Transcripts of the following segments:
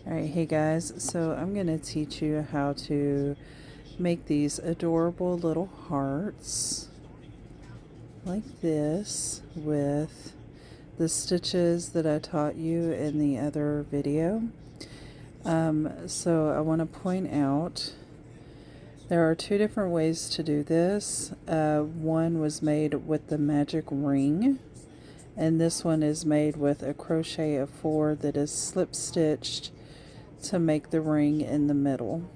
Alright, hey guys, so I'm going to teach you how to make these adorable little hearts like this with the stitches that I taught you in the other video. So I want to point out there are two different ways to do this. One was made with the magic ring, and this one is made with a crochet of 4 that is slip stitched to make the ring in the middle.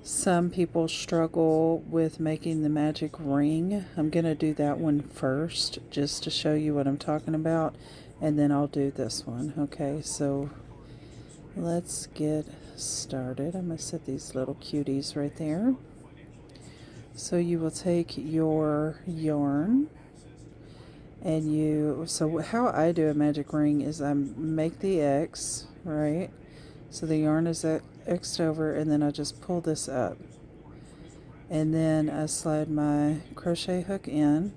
Some people struggle with making the magic ring. I'm going to do that one first just to show you what I'm talking about, and then I'll do this one. Okay, so let's get started. I'm going to set these little cuties right there. So you will take your yarn and so how I do a magic ring is I make the X, right? So the yarn is X'd over, and then I just pull this up. And then I slide my crochet hook in,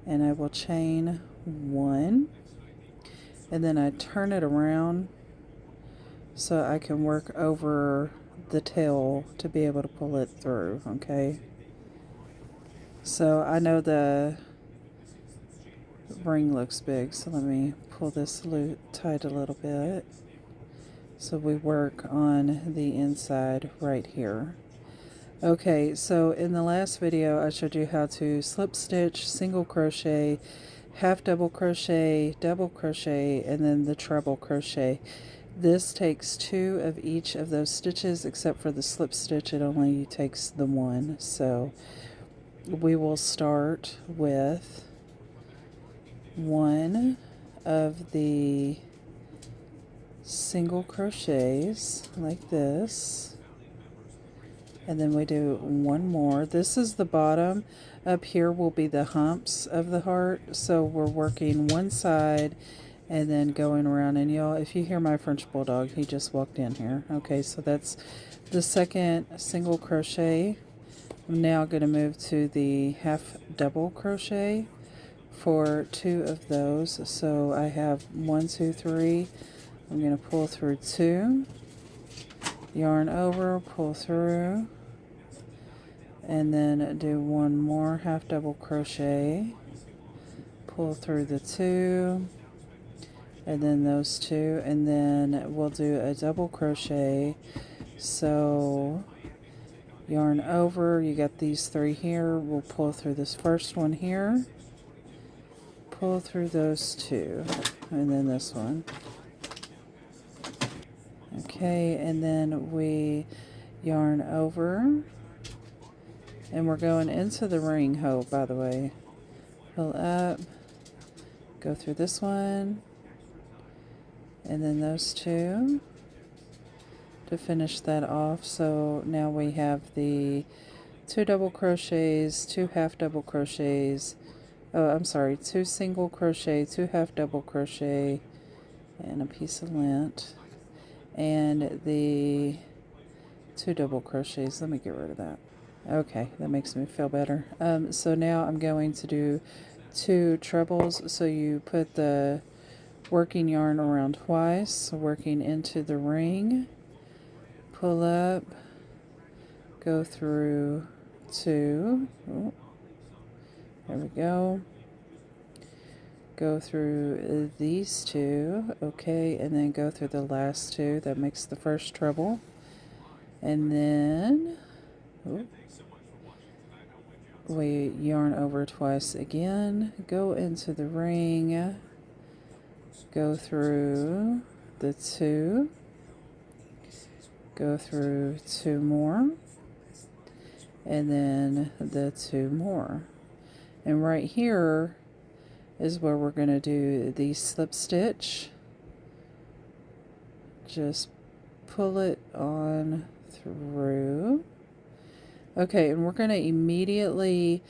and I will chain 1. And then I turn it around so I can work over the tail to be able to pull it through, okay? So I know the ring looks big, so let me pull this tight a little bit. So we work on the inside right here. Okay, so in the last video I showed you how to slip stitch, single crochet, half double crochet, double crochet, and then the treble crochet. This takes 2 of each of those stitches, except for the slip stitch, it only takes the 1. So we will start with 1 of the single crochets like this, and then we do 1 more. This is the bottom. Up here will be the humps of the heart, so we're working one side and then going around. And y'all, if you hear my French bulldog, he just walked in here. Okay, so that's the second single crochet. I'm now going to move to the half double crochet for 2 of those. So I have 1, 2, 3. I'm going to pull through 2, yarn over, pull through, and then do 1 more half double crochet, pull through the 2, and then those 2, and then we'll do a double crochet. So yarn over, you got these 3 here, we'll pull through this first one here, pull through those 2, and then this one. Okay, and then we yarn over, and we're going into the ring hoe, by the way. Pull up, go through this one, and then those 2 to finish that off. So now we have the 2 double crochets, 2 half double crochets, 2 single crochet, 2 half double crochet, and a piece of lint, and the 2 double crochets. Let me get rid of that. Okay, that makes me feel better. So now I'm going to do 2 trebles. So you put the working yarn around twice, working into the ring, pull up, go through 2. Oh, there we go. Go through these 2, okay, and then go through the last 2. That makes the first treble. And then we yarn over twice again, go into the ring, go through the 2, go through 2 more, and then the 2 more. And right here is where we're going to do the slip stitch. Just pull it on through. Okay, and we're going to immediately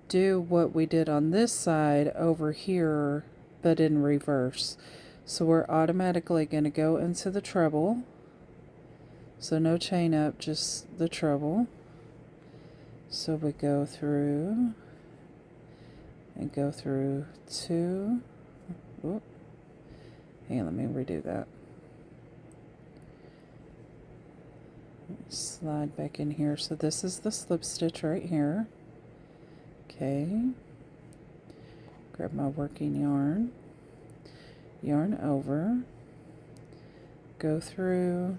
do what we did on this side over here, but in reverse. So we're automatically going to go into the treble. So no chain up, just the treble. So we go through and go through 2. Oop. Hang on, let me redo that. slide back in here. So this is the slip stitch right here. Okay, grab my working yarn, yarn over, go through,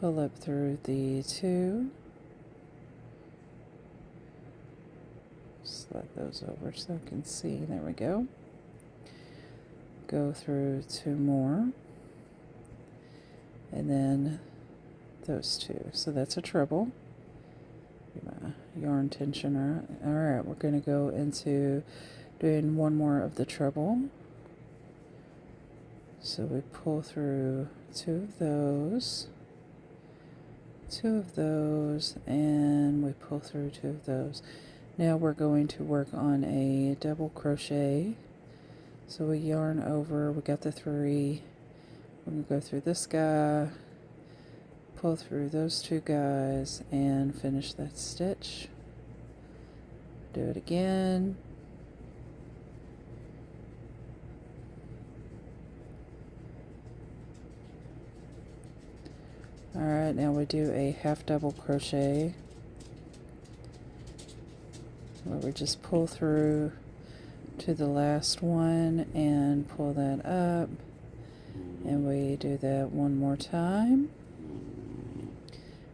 pull up through the 2, slide those over so I can see. There we go. Go through 2 more, and then those 2. So that's a treble. Get my yarn tensioner. Alright, we're going to go into doing 1 more of the treble. So we pull through 2 of those, 2 of those, and we pull through 2 of those. Now we're going to work on a double crochet. So we yarn over, we got the 3, we're going to go through this guy, pull through those 2 guys, and finish that stitch. Do it again. Alright, now we do a half double crochet where we just pull through to the last one and pull that up, and we do that 1 more time.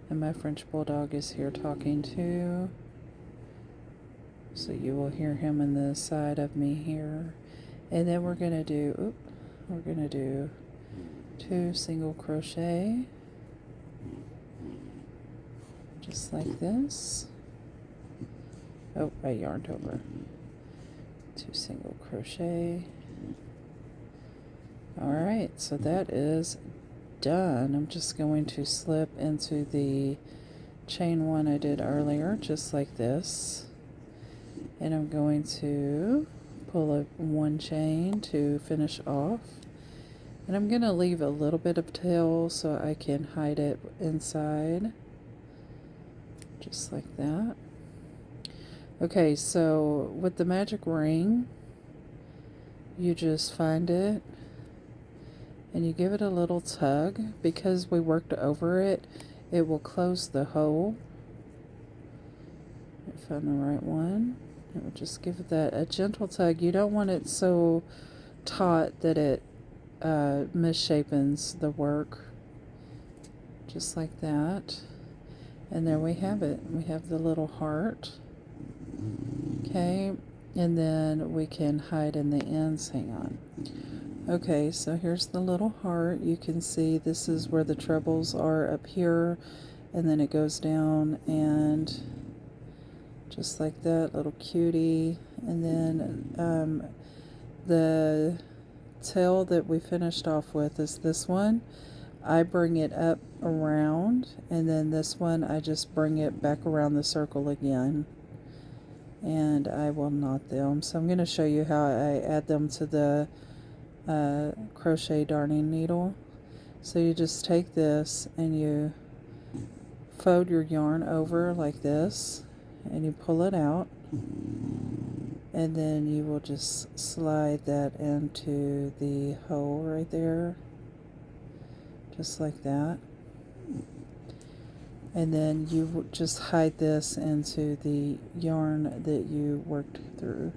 And my French bulldog is here talking too, so you will hear him on the side of me here. And then we're gonna do 2 single crochet, just like this. Oh, I yarned over. 2 single crochet. Alright, so that is done. I'm just going to slip into the chain 1 I did earlier, just like this. And I'm going to pull up 1 chain to finish off. And I'm going to leave a little bit of tail so I can hide it inside. Just like that. Okay, so with the magic ring, you just find it and you give it a little tug. Because we worked over it, it will close the hole. I found the right one. It will just give that a gentle tug. You don't want it so taut that it misshapens the work. Just like that. And there we have it. We have the little heart. Okay, and then we can hide in the ends. Hang on. Okay, so here's the little heart. You can see this is where the trebles are up here, and then it goes down, and just like that, little cutie. And then the tail that we finished off with is this one. I bring it up around, and then this one I just bring it back around the circle again, and I will knot them. So I'm going to show you how I add them to the crochet darning needle. So you just take this and you fold your yarn over like this, and you pull it out, and then you will just slide that into the hole right there, just like that. And then you just hide this into the yarn that you worked through.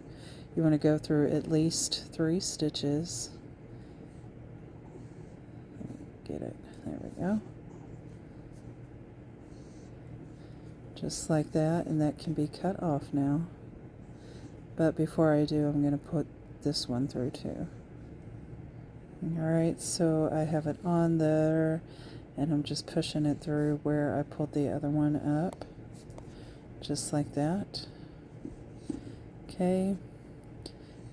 You want to go through at least 3 stitches. Get it. There we go. Just like that, and that can be cut off now. But before I do, I'm going to put this one through too. Alright, so I have it on there, and I'm just pushing it through where I pulled the other one up, just like that. Okay,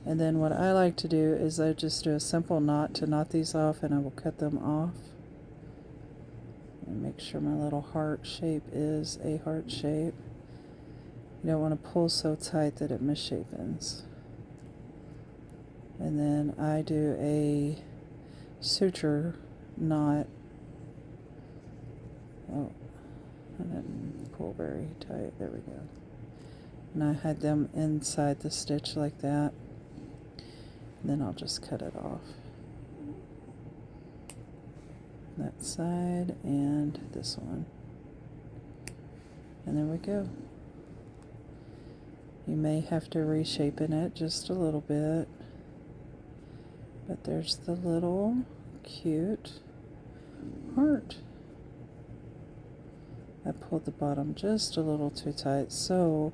and then what I like to do is I just do a simple knot to knot these off, and I will cut them off. And make sure my little heart shape is a heart shape. You don't want to pull so tight that it misshapens. And then I do a suture knot. Oh, I didn't pull very tight. There we go. And I had them inside the stitch like that. And then I'll just cut it off. that side and this one. And there we go. You may have to reshape in it just a little bit, but there's the little cute heart. I pulled the bottom just a little too tight, so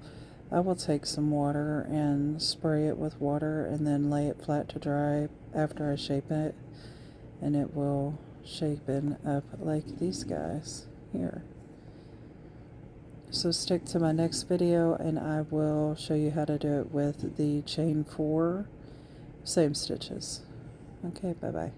I will take some water and spray it with water and then lay it flat to dry after I shape it, and it will shapen up like these guys here. So stick to my next video and I will show you how to do it with the chain 4 same stitches. Okay, bye bye.